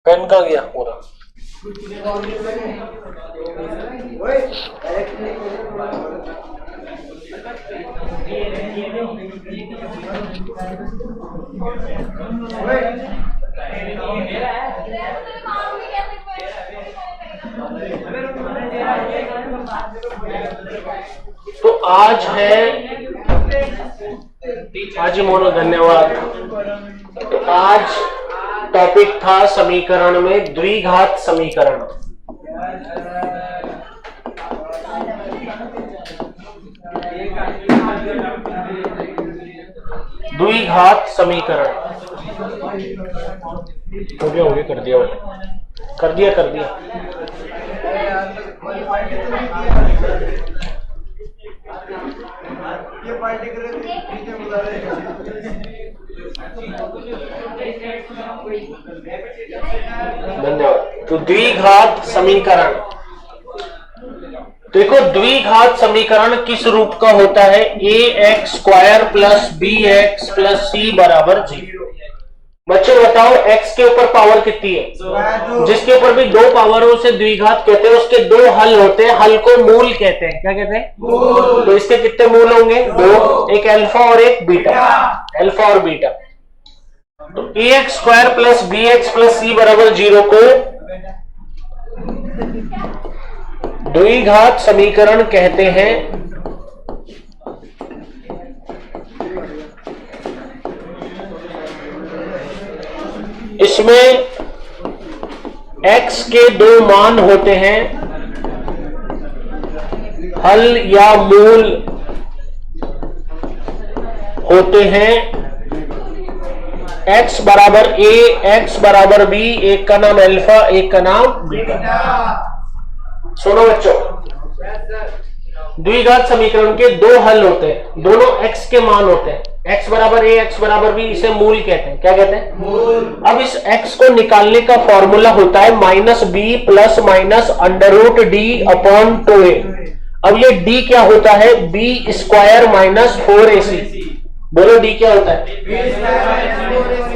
Pen का गया पूरा। तो आज है, हाजी मोनो धन्यवाद। तो आज टॉपिक था समीकरण में द्विघात समीकरण। द्विघात समीकरण हो गया कर दिया कर दिया। धन्यवाद। तो द्विघात समीकरण, देखो द्विघात समीकरण किस रूप का होता है? ax square plus B X plus C बराबर 0। बच्चों बताओ x के ऊपर पावर कितनी है? जिसके ऊपर भी दो पावरों से द्विघात कहते हैं उसके दो हल होते हैं, हल को मूल कहते हैं। क्या कहते हैं? मूल। तो इसके कितने मूल होंगे? दो, एक अल्फा और एक बीटा। अल्फा और बीटा। तो ax square plus B X plus C बराबर 0 को द्विघात समीकरण कहते हैं। इसमें x के दो मान होते हैं, हल या मूल होते हैं। x बराबर a, x बराबर b, एक का नाम अल्फा एक का नाम बीटा। सुनो बच्चों, द्विघात समीकरण के दो हल होते हैं, दोनों x के मान होते हैं। x बराबर a, x बराबर b, इसे मूल कहते हैं। क्या कहते हैं? मूल। अब इस x को निकालने का फॉर्मूला होता है minus B plus minus under root D upon 2a। अब ये d क्या होता है? B square minus 4ac। बोलो d क्या होता है?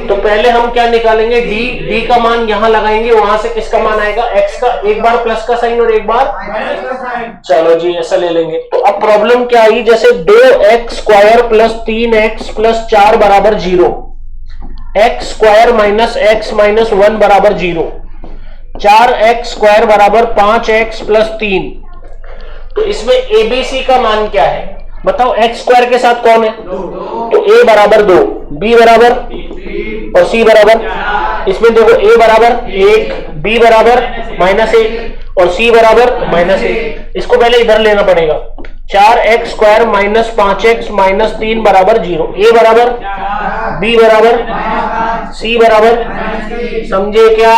तो पहले हम क्या निकालेंगे? d का मान यहां लगाएंगे, वहां से किसका मान आएगा? x का। एक बार प्लस का साइन और एक बार माइनस का साइन। चलो जी ऐसा ले लेंगे। तो अब प्रॉब्लम क्या आई? जैसे 2x square plus 3x plus 4 बराबर 0, x square minus x minus 1 बराबर 0, 4x स्क्वायर बराबर 5x प्लस 3। तो इसमें एबीसी का मान क्या है? बताओ x स्क्वायर के साथ कौन है? तो a बराबर 2, b बराबर और c बराबर। इसमें देखो a बराबर 1, b बराबर -1 और c बराबर -1। इसको पहले इधर लेना पड़ेगा। 4x square minus 5x minus 3 बराबर 0। a बराबर, b बराबर, c बराबर। समझे क्या?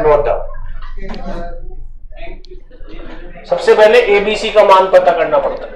Note down. सबसे पहले एबीसी का मान पता करना पड़ता है।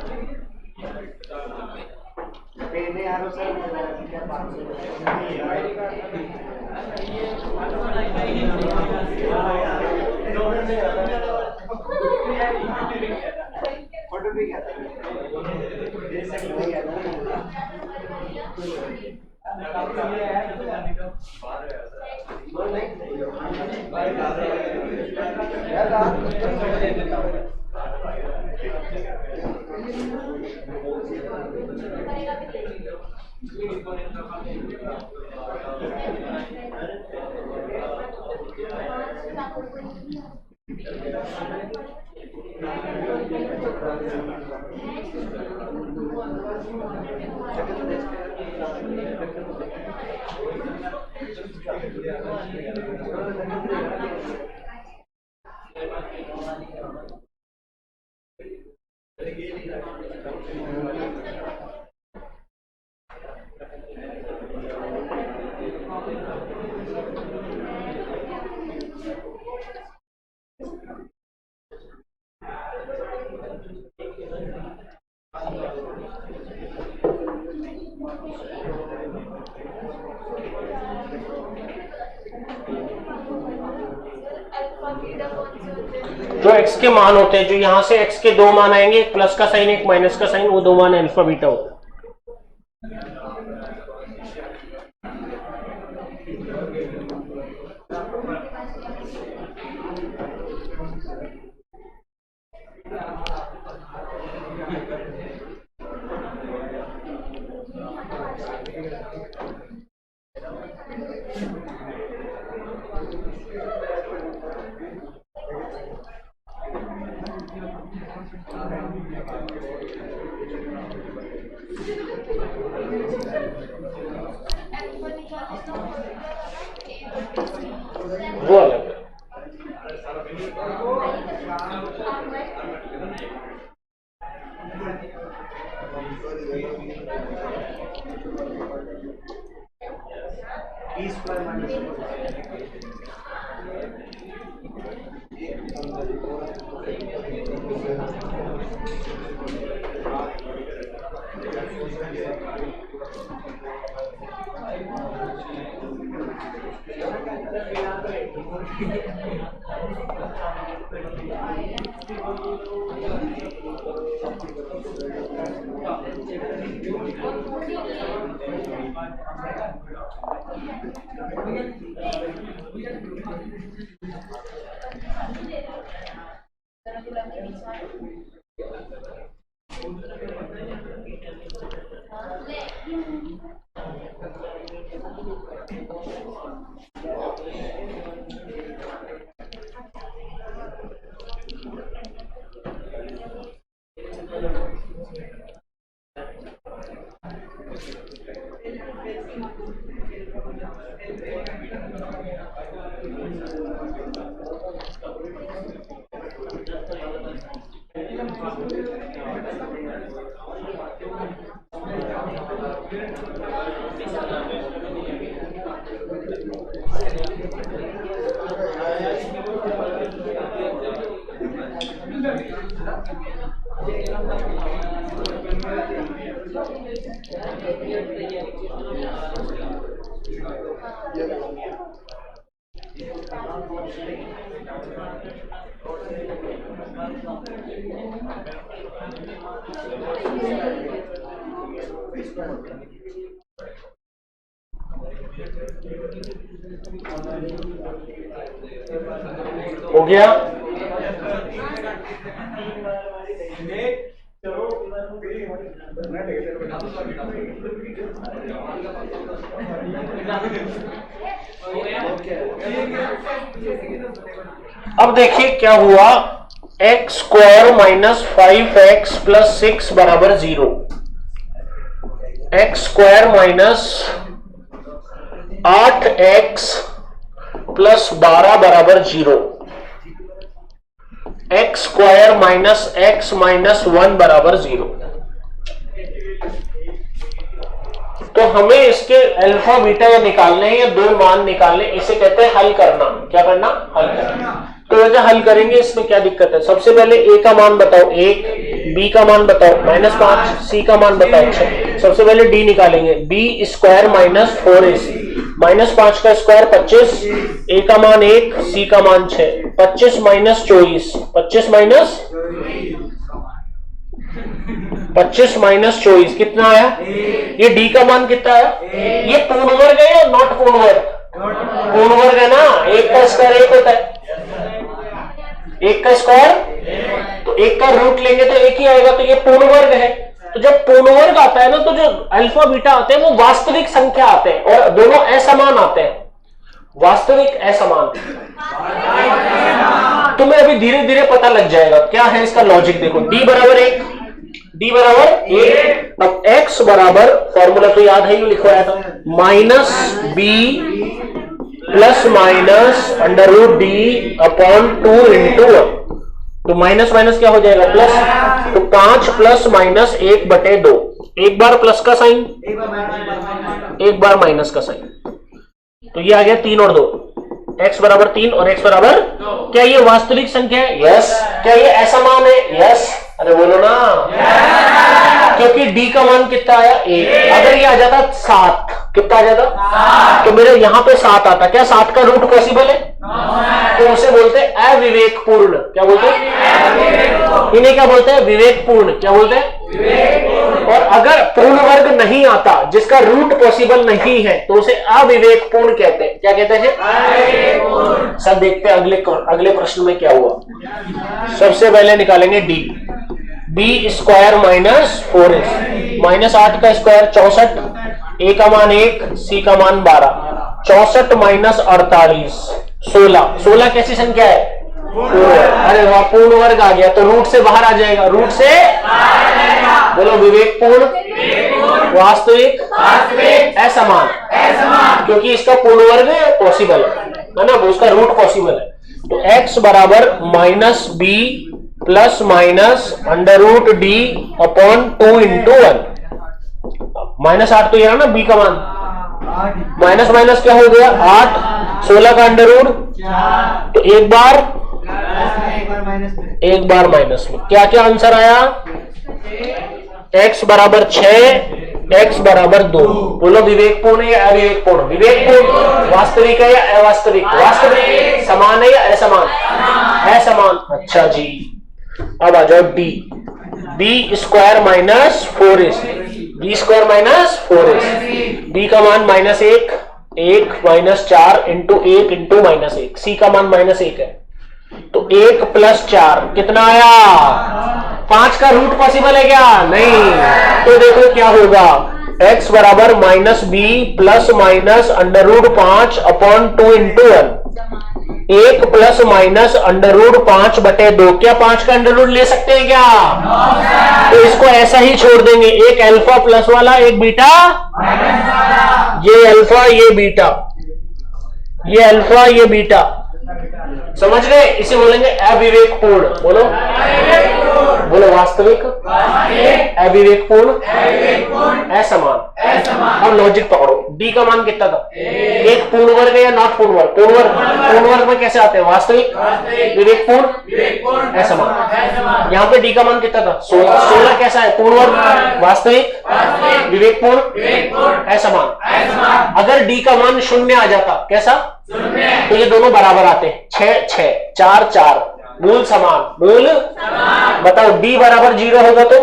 जो x के मान होते हैं, जो यहां से x के दो मान आएंगे, एक प्लस का साइन एक माइनस का साइन, वो दो मान अल्फा बीटा होता है। वो अलग है। हो गया। अब देखिए क्या हुआ, x square minus 5x plus 6 बराबर 0। X square minus 8x plus 12 बराबर 0। X square minus x minus 1 बराबर 0। तो हमें इसके अल्फा बीटा या निकालने हैं या दो मान निकालने, इसे कहते हैं हल करना। क्या करना? हल करना। तो वैसे हल करेंगे, इसमें क्या दिक्कत है? सबसे पहले a का मान बताओ 1, b का मान बताओ -5, c का मान बताओ 6। सबसे पहले d निकालेंगे, b स्क्वायर माइनस 4ac, -5 का स्क्वायर 25, a का मान 1, c का मान 6, 25 माइनस 24, 25 माइनस 24 कितना आया? ये d का मान कितना आया? ये पूर्ण वर्ग है या नॉट पूर्ण वर्ग? पूर्ण वर्ग है ना, 1 का स्क्वायर 1 होता है, 1 का स्क्वायर, तो 1 का रूट लेंगे तो 1 ही आएगा, तो ये पूर्ण वर्ग है। तो जब पूर्ण वर्ग आता है ना, तो जो अल्फा बीटा आते हैं वो वास्तविक संख्या आते हैं और दोनों असमान आते हैं। वास्तविक असमान, तुम्हें अभी धीरे धीरे पता लग जाएगा क्या है इसका लॉजिक। देखो d बराबर 1, d बराबर 1। अब x बराबर, फॉर्मूला तो याद है, यू लिखवाया था, minus b plus minus under root D upon 2 into 1। तो माइनस माइनस क्या हो जाएगा? प्लस। तो 5 प्लस माइनस 1/2। एक बार प्लस का साइन, एक बार माइनस का साइन, तो ये आ गया 3 और 2, x बराबर 3 और x बराबर। क्या ये वास्तविक संख्या है? यस। क्या ये असमान है? यस। अरे बोलो ना। क्योंकि डी का मान कितना आया 1। अगर ये आ जाता 7, कितना आ जाता तो मेरे यहां पे 7 आता। क्या 7 का रूट पॉसिबल है? तो उसे बोलते हैं अविवेकपूर्ण। क्या बोलते हैं? इन्हें क्या बोलते हैं? विवेकपूर्ण। क्या बोलते हैं? और अगर पूर्ण वर्ग नहीं आता, जिसका रूट पॉसिबल नहीं है, तो उसे अविवेकपूर्ण कहते हैं। क्या कहते हैं? सब देखते हैं अगले प्रश्न में क्या हुआ। सबसे पहले निकालेंगे D. B square minus 4s, -8 का स्क्वायर 64, ए का मान 1, सी का मान 12। 64 माइनस 48 16। 16 कैसी संख्या है? अरे वाह, पूर्ण वर्ग आ गया तो रूट से बाहर आ जाएगा। रूट से बोलो विवेकपूर्ण, वास्तविक, असमान, क्योंकि इसका पूर्ण वर्ग पॉसिबल है ना, वो उसका रूट पॉसिबल है। तो x बराबर -b plus minus √d upon 2 into 1। -8 तो ये ना b का मान, माइनस माइनस क्या हो गया 8, 16 का अंडर रूट, तो एक बार माइनस में। क्या क्या आंसर आया? x बराबर 6, x बराबर 2। बोलो विवेकपूर्ण है या अविवेकपूर्ण? विवेकपूर्ण। वास्तविक है या अवास्तविक? वास्तविक। समान है या असमान? असमान। अच्छा जी, अब आ जाओ D. B square minus 4s, B square minus 4s, B का मान -1, 1 -4 इंटू 1 इंटू -1, सी का मान -1 है, तो 1 + 4 कितना आया? 5 का रूट पॉसिबल है क्या? नहीं। तो देखो क्या होगा, x बराबर -b plus minus √5 upon 2 into 1। 1 plus minus √5 बटे 2। क्या 5 का अंडर रूट ले सकते हैं क्या? तो इसको ऐसा ही छोड़ देंगे। एक अल्फा प्लस वाला, एक बीटा, ये अल्फा ये बीटा, ये अल्फा ये बीटा, समझ गए? इसे बोलेंगे अविवेकपूर्ण। बोलो बोलो वास्तविक, अविवेकपूर्ण, असमान। अब लॉजिक पकड़ो। डी का मान कितना था? एक पूर्ण वर्ग है या नॉट पूर्ण वर्ग? पूर्ण वर्ग में कैसे आते हैं? वास्तविक, विवेकपूर्ण, असमान। यहाँ पे डी का मान कितना था? 16। 16 कैसा है? पूर्ण वर्ग, वास्तविक, विवेकपूर्ण, असमान। अगर डी का मान 0 आ जाता, कैसा? तो ये दोनों बराबर आते हैं। 6 6, 4 4, मूल समान। मूल बताओ, डी बराबर 0 होगा तो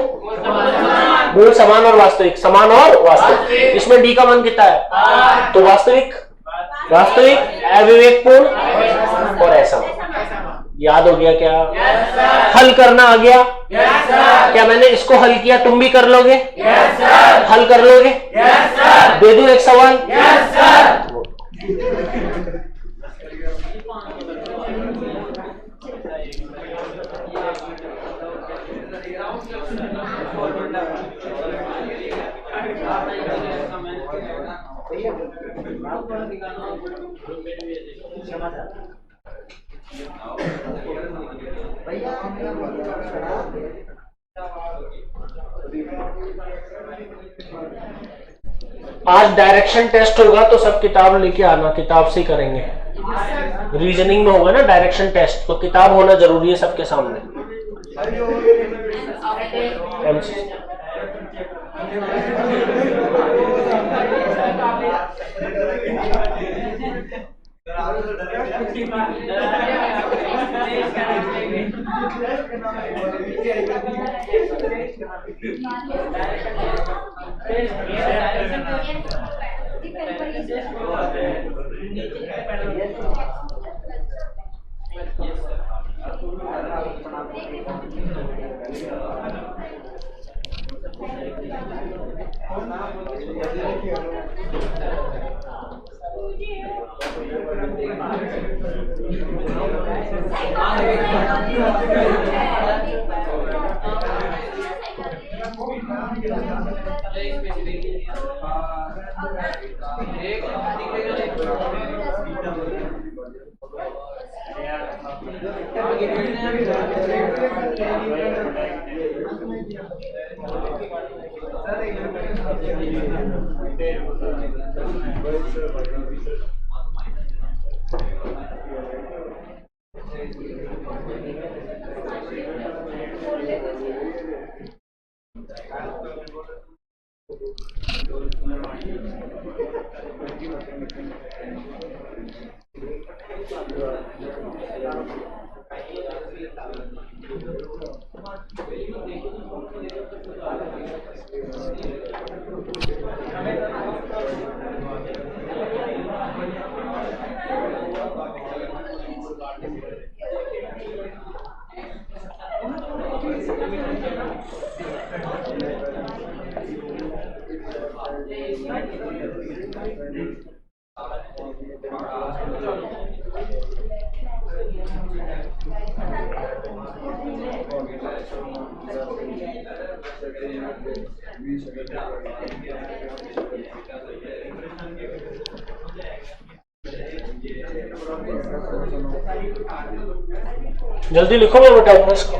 मूल समान और वास्तविक, समान और वास्तविक। इसमें डी का मान कितना है? तो वास्तविक, अविवेकपूर्ण और असमान। याद हो गया क्या? हल करना आ गया? क्या मैंने इसको हल किया, तुम भी कर लोगे? हल कर लोगे? दे दूं एक सवाल? आज डायरेक्शन टेस्ट होगा तो सब किताब लेके आना, किताब से करेंगे। रीजनिंग में होगा ना डायरेक्शन टेस्ट, तो किताब होना जरूरी है सबके सामने। जल्दी लिखो, मैं बताऊंगा इसको।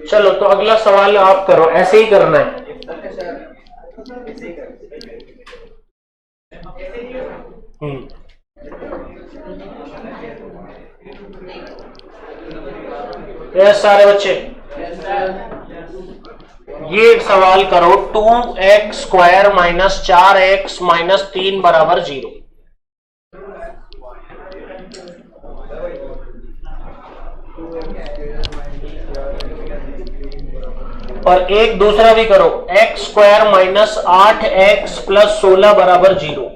चलो तो अगला सवाल आप करो, ऐसे ही करना है। यस सारे बच्चे, ये सवाल करो 2x square minus 4x minus 3 बराबर 0। और एक दूसरा भी करो, x square minus 8x plus 16 बराबर 0।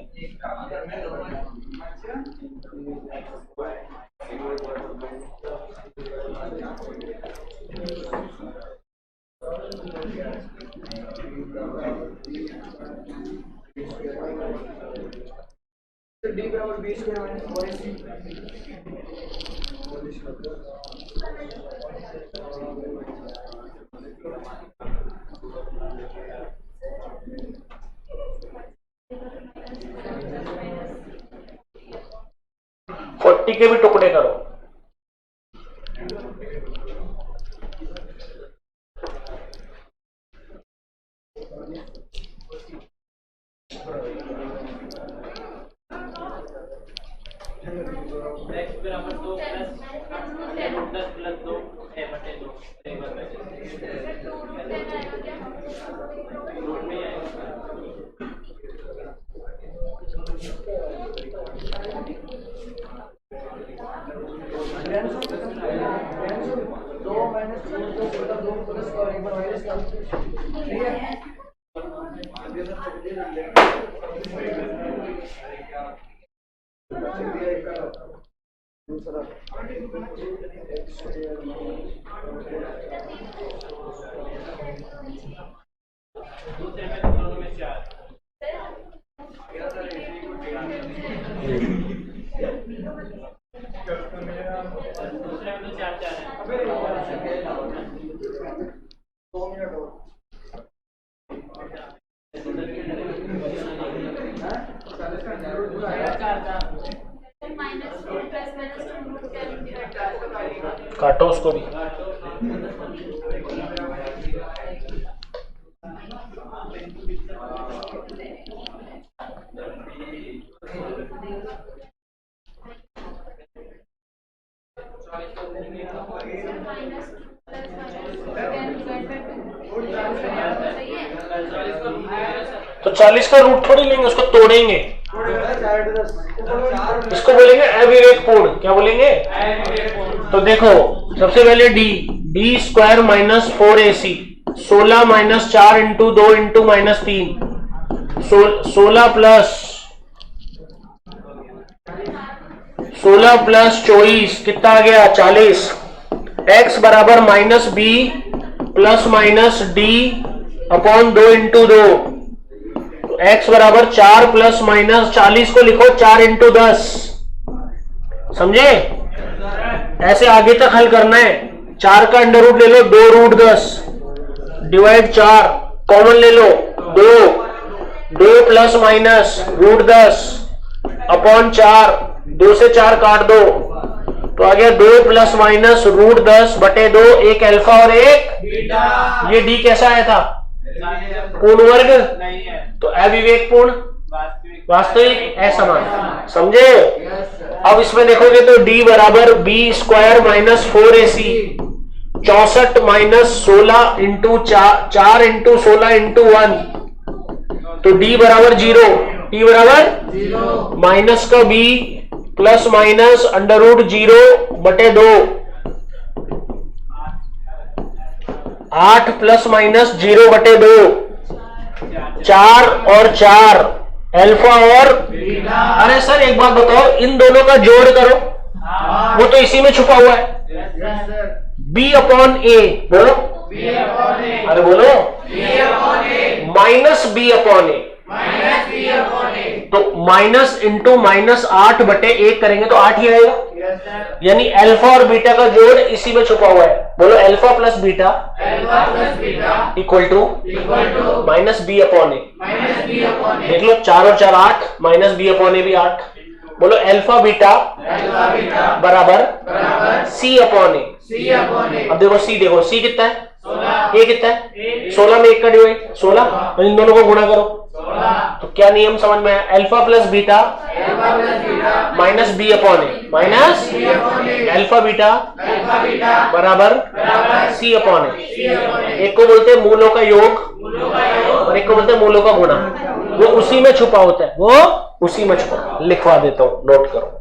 डी बराबर बी स्क्वायर माइनस 4ac। 40 के भी टुकड़े करो। x बराबर 2 प्लस 2 a बटे 2 रूट में आएगा। दो माइनस 2 प्लस और एक बार माइनस का ठीक है। दूसरा दूसरे में दोनों में 4 दूसरे में तो 4 है। 2 मिनट और काटो उसको भी। तो 40 का रूट थोड़ी लेंगे, उसको तोड़ेंगे। इसको बोलेंगे अविवेकपूर्ण। क्या बोलेंगे? तो देखो सबसे पहले D square minus 4ac, 16 minus 4 into 2 into minus 3, 16 plus 24 कितना आ गया? 40। x बराबर minus B plus minus D upon 2 into 2। x बराबर 4 प्लस माइनस 40 को लिखो 4 इंटू 10। समझे? ऐसे आगे तक हल करना है। 4 का अंडर रूट ले लो, 2 रूट 10 डिवाइड 4, कॉमन ले लो 2 प्लस माइनस रूट 10 अपॉन 4, 2 से 4 काट दो तो आ गया 2 प्लस माइनस रूट 10 बटे 2, एक अल्फा और एक बीटा। ये डी कैसा आया था? पूर्ण वर्ग नहीं है, तो अविवेकपूर्ण, वास्तविक, असमान। समझे? अब इसमें देखोगे तो d बराबर B square minus 4ac, 64 minus 16 into 4 into 16 into 1, तो d बराबर 0, t बराबर 0, माइनस का b plus minus under root 0 बटे 2, 8 प्लस माइनस 0 बटे 2, 4 और 4 अल्फा और बीटा। अरे सर एक बात बताओ, इन दोनों का जोड़ करो, वो तो इसी में छुपा हुआ है। b अपॉन ए बोलो, अरे बोलो माइनस b अपॉन ए, तो माइनस इंटू माइनस 8 बटे 1 करेंगे तो 8 ही आएगा। यानी अल्फा और बीटा का जोड़ इसी में छुपा हुआ है। बोलो alpha plus beta equal to minus B upon A. देख लो 4 और 4 8, माइनस बी अपॉन ए भी 8। बोलो अल्फा बीटा बराबर सी अपॉन ए। अब देखो सी, देखो सी कितना है? ए कितना है? 16 में 1 का डिवाइड 16, तो इन दोनों को गुणा करो तो क्या नियम समझ में आया? Alpha plus beta minus B upon A, minus alpha beta बराबर सी अपॉन ए। एक को बोलते हैं मूलों का योग और एक को बोलते हैं मूलों का गुणा। वो उसी में छुपा होता है, वो उसी में छुपा। लिखवा देता हूं, नोट करो।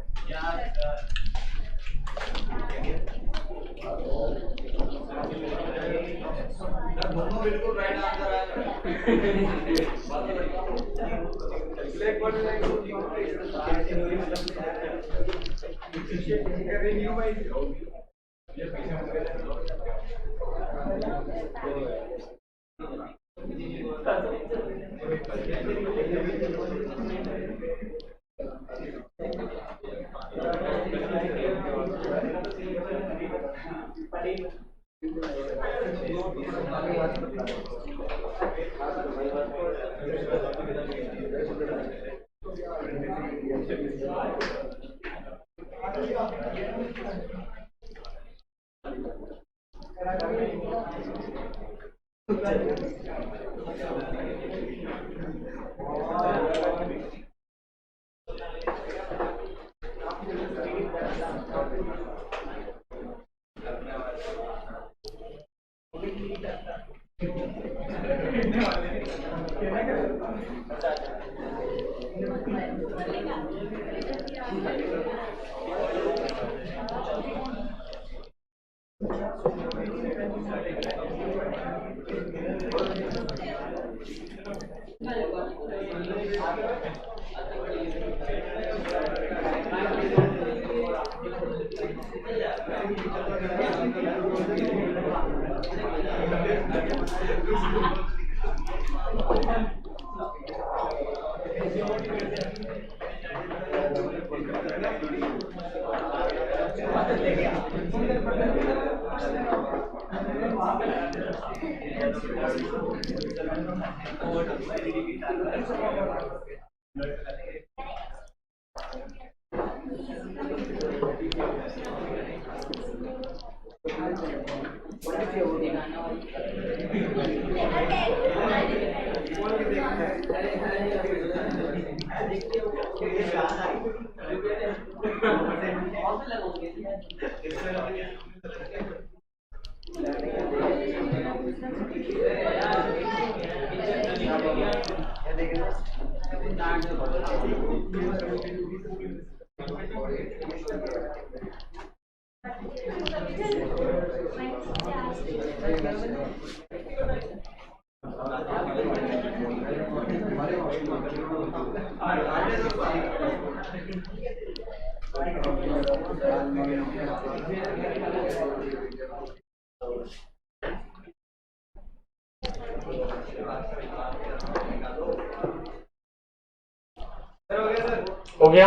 हो गया।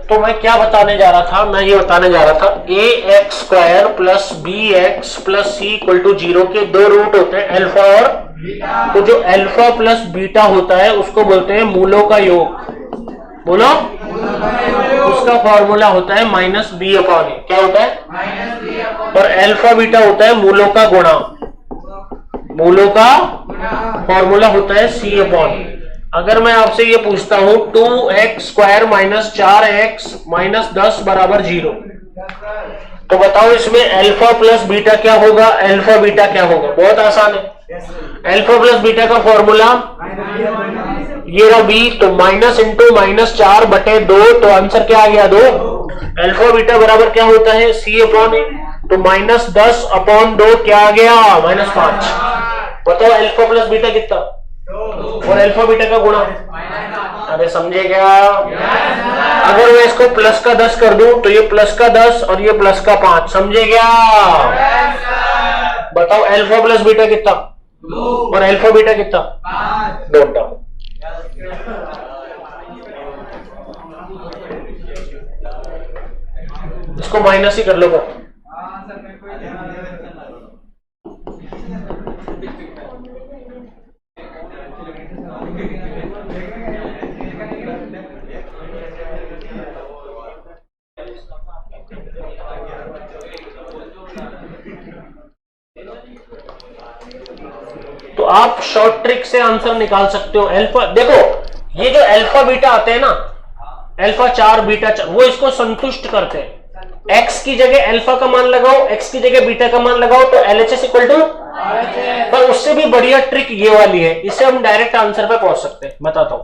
तो मैं क्या बताने जा रहा था, मैं ये बताने जा रहा था A X square plus B X plus C equal to 0 के दो रूट होते हैं, अल्फा और तो जो अल्फा प्लस बीटा होता है उसको बोलते हैं मूलों का योग। बोलो, उसका फॉर्मूला होता है माइनस बी अपॉन ए। क्या होता है? और अल्फा बीटा होता है मूलों का गुणा। मूलों का फॉर्मूला होता है सी अपॉन ए। अगर मैं आपसे ये पूछता हूं 2x square minus 4x minus 10 बराबर 0, तो बताओ इसमें अल्फा प्लस बीटा क्या होगा, अल्फा बीटा क्या होगा? बहुत आसान है। अल्फा प्लस बीटा का फॉर्मूला ये रहा बी, तो माइनस इंटू माइनस 4 बटे 2, तो आंसर क्या आ गया 2। अल्फा बीटा बराबर क्या होता है सी अपॉन ए, तो माइनस 10 अपॉन 2 क्या आ गया माइनस 5। बताओ अल्फा प्लस बीटा कितना और अल्फा बीटा का गुणा। अरे समझे क्या? अगर मैं इसको प्लस का 10 कर दूं तो ये प्लस का 10 और ये प्लस का 5। समझे क्या? बताओ अल्फा प्लस बीटा कितना और अल्फा बीटा कितना? 2। इसको माइनस ही कर लो। तो आप शॉर्ट ट्रिक से आंसर निकाल सकते हो। अल्फा देखो, ये जो अल्फा बीटा आते हैं ना, अल्फा 4 बीटा 4, वो इसको संतुष्ट करते हैं। एक्स की जगह अल्फा का मान लगाओ, एक्स की जगह बीटा का मान लगाओ, तो LHS इक्वल टू। पर उससे भी बढ़िया ट्रिक ये वाली है, इससे हम डायरेक्ट आंसर पे पहुंच सकते हैं। बताता हूं।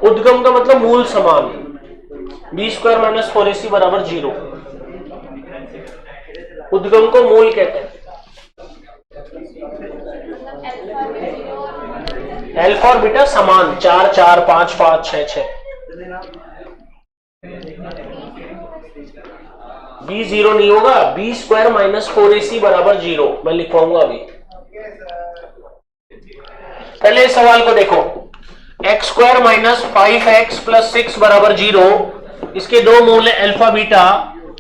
उद्गम का मतलब मूल समान। बी स्क्वायर माइनस 4ac बराबर 0। उद्गम को मूल कहते हैं। अल्फा और बीटा समान, 4 4 5 5 6 6। बी 0 नहीं होगा। बी स्क्वायर माइनस 4ac बराबर 0 मैं लिखवाऊंगा अभी। पहले इस सवाल को देखो, x square minus 5x plus 6 बराबर 0। इसके दो मूल है अल्फा बीटा।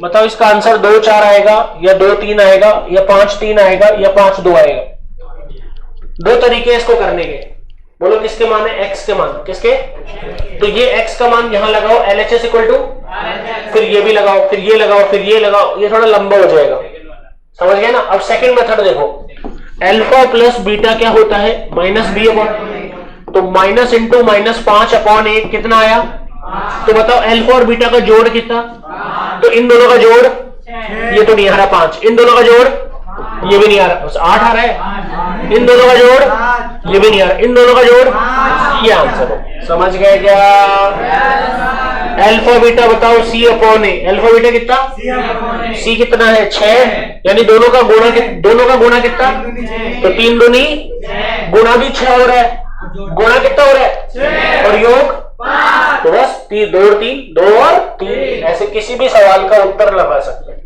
बताओ इसका आंसर 2 4 आएगा या 2 3 आएगा या 5 3 आएगा या 5 2 आएगा। दो तरीके इसको करने के। बोलो किसके मान है? x के मान। किसके? तो ये x का मान यहां लगाओ, LHS इक्वल टू, फिर ये भी लगाओ, फिर ये लगाओ, फिर ये लगाओ, ये थोड़ा लंबा हो जाएगा। समझ गए ना? अब सेकंड मेथड देखो, अल्फा प्लस बीटा क्या होता है? Minus B upon. तो माइनस इंटू -5/8 कितना आया? तो बताओ अल्फा और बीटा का जोड़ कितना? तो इन दोनों का जोड़, ये तो नहीं आ रहा 5, इन दोनों का जोड़, ये भी नहीं आ रहा, बस 8 आ रहा है। इन दोनों का जोड़, ये भी नहीं आ रहा, इन दोनों का जोड़, ये आंसर हो। समझ गए क्या? अल्फा बीटा बताओ C/A। अल्फा बीटा कितना? C कितना है? 6, यानी दोनों का गुणा कितना? तो 3 दूनी, गुणा भी 6 हो रहा है, गुणा कितना हो रहा है? और योग, तो बस 3 2 और 3 2 और 3, ऐसे किसी भी सवाल का उत्तर लगा सकते हैं।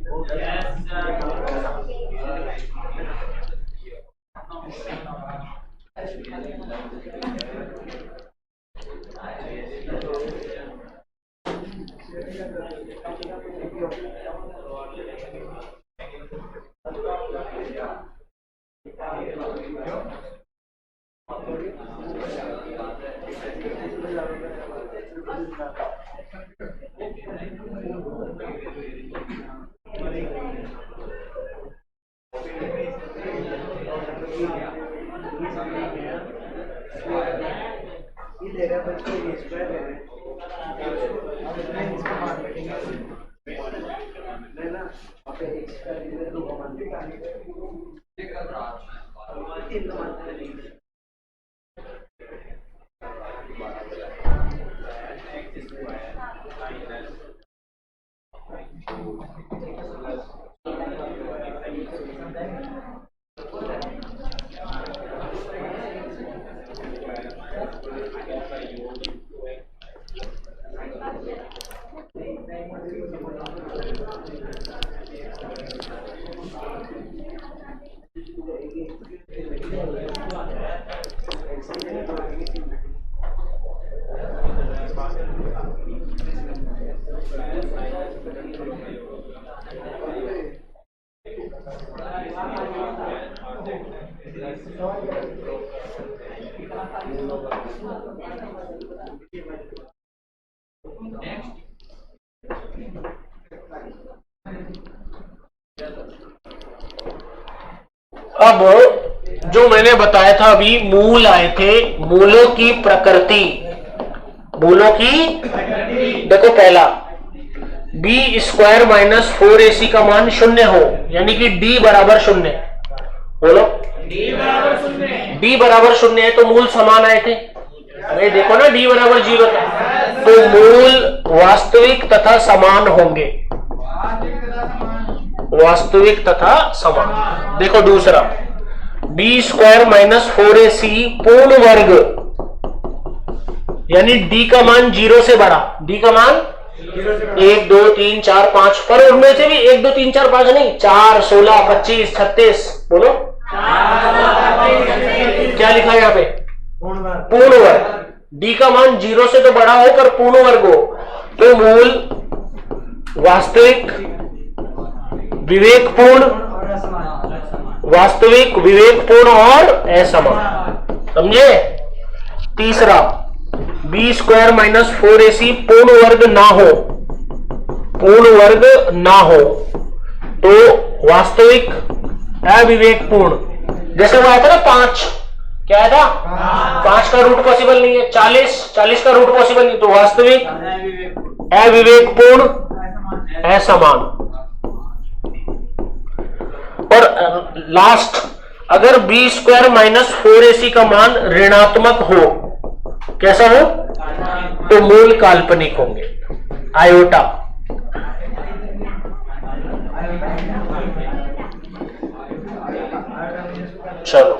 अब जो मैंने बताया था अभी, मूल आए थे, मूलों की प्रकृति, देखो पहला b² - 4ac का मान 0 हो, यानी कि d बराबर 0। बोलो d बराबर 0 है तो मूल समान आए थे। अरे देखो ना, d बराबर 0 तो मूल वास्तविक तथा समान होंगे, वास्तविक तथा समान। देखो दूसरा b² - 4ac पूर्ण वर्ग, यानी d का मान 0 से बड़ा, d का मान 1 2 3 4 5, पर उनमें से भी 1 2 3 4 5 नहीं, 4 16 25 36, बोलो क्या लिखा है यहाँ पे? पूर्ण वर्ग। d का मान 0 से तो बड़ा हो पर पूर्ण वर्ग हो, तो मूल वास्तविक, विवेकपूर्ण, वास्तविक, विवेकपूर्ण और असमान। समझे? तीसरा b² - 4ac पूर्ण वर्ग ना हो, पूर्ण वर्ग ना हो तो वास्तविक, अविवेकपूर्ण। जैसे वो आया था ना 5, क्या आया था? 5 का रूट पॉसिबल नहीं है, 40 का रूट पॉसिबल नहीं, तो वास्तविक, अविवेकपूर्ण, असमान। और लास्ट, अगर b² - 4ac का मान ऋणात्मक हो, कैसा हो? तो मूल काल्पनिक होंगे, आयोटा। चलो